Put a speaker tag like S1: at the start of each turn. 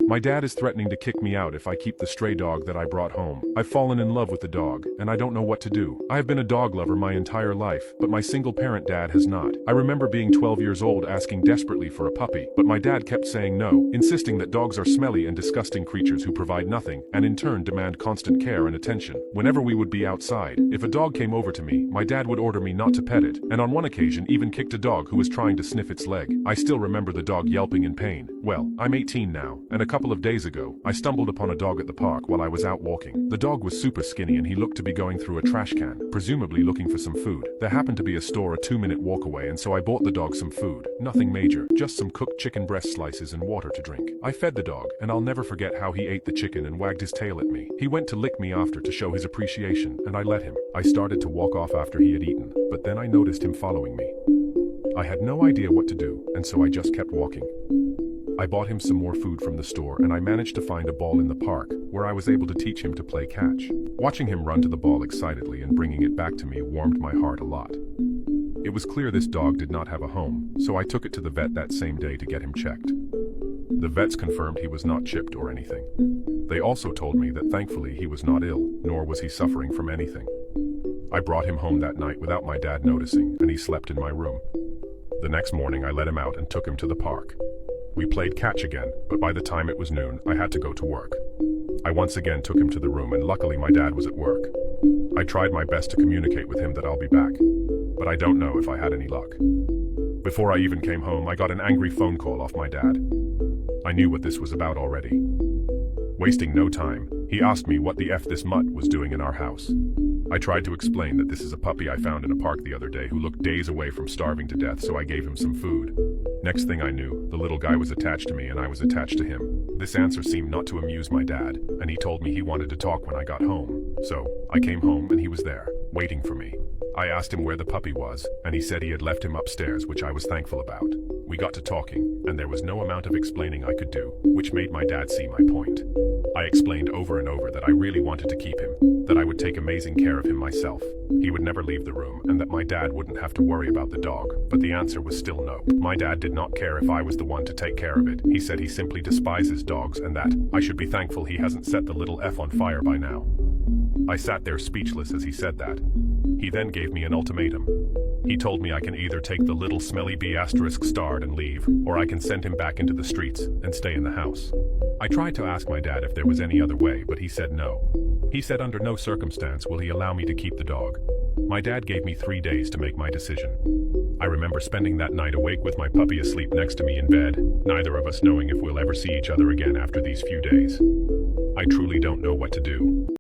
S1: My dad is threatening to kick me out if I keep the stray dog that I brought home. I've fallen in love with the dog, and I don't know what to do. I have been a dog lover my entire life, but my single-parent dad has not. I remember being 12 years old asking desperately for a puppy, but my dad kept saying no, insisting that dogs are smelly and disgusting creatures who provide nothing, and in turn demand constant care and attention. Whenever we would be outside, if a dog came over to me, my dad would order me not to pet it, and on one occasion even kicked a dog who was trying to sniff its leg. I still remember the dog yelping in pain. Well, I'm 18 now, and a couple of days ago, I stumbled upon a dog at the park while I was out walking. The dog was super skinny and he looked to be going through a trash can, presumably looking for some food. There happened to be a store a 2-minute walk away, and so I bought the dog some food. Nothing major, just some cooked chicken breast slices and water to drink. I fed the dog, and I'll never forget how he ate the chicken and wagged his tail at me. He went to lick me after to show his appreciation, and I let him. I started to walk off after he had eaten, but then I noticed him following me. I had no idea what to do, and so I just kept walking. I bought him some more food from the store, and I managed to find a ball in the park, where I was able to teach him to play catch. Watching him run to the ball excitedly and bringing it back to me warmed my heart a lot. It was clear this dog did not have a home, so I took it to the vet that same day to get him checked. The vets confirmed he was not chipped or anything. They also told me that thankfully he was not ill, nor was he suffering from anything. I brought him home that night without my dad noticing, and he slept in my room. The next morning I let him out and took him to the park. We played catch again, but by the time it was noon, I had to go to work. I once again took him to the room, and luckily my dad was at work. I tried my best to communicate with him that I'll be back, but I don't know if I had any luck. Before I even came home, I got an angry phone call off my dad. I knew what this was about already. Wasting no time, he asked me what the F this mutt was doing in our house. I tried to explain that this is a puppy I found in a park the other day who looked days away from starving to death, so I gave him some food. Next thing I knew, the little guy was attached to me and I was attached to him. This answer seemed not to amuse my dad, and he told me he wanted to talk when I got home. So, I came home and he was there, waiting for me. I asked him where the puppy was, and he said he had left him upstairs, which I was thankful about. We got to talking, and there was no amount of explaining I could do, which made my dad see my point. I explained over and over that I really wanted to keep him, that I would take amazing care of him myself. He would never leave the room, and that my dad wouldn't have to worry about the dog, but the answer was still no. My dad did not care if I was the one to take care of it. He said he simply despises dogs and that I should be thankful he hasn't set the little F on fire by now. I sat there speechless as he said that. He then gave me an ultimatum. He told me I can either take the little smelly B****starred and leave, or I can send him back into the streets and stay in the house. I tried to ask my dad if there was any other way, but he said no. He said under no circumstance will he allow me to keep the dog. My dad gave me 3 days to make my decision. I remember spending that night awake with my puppy asleep next to me in bed, neither of us knowing if we'll ever see each other again after these few days. I truly don't know what to do.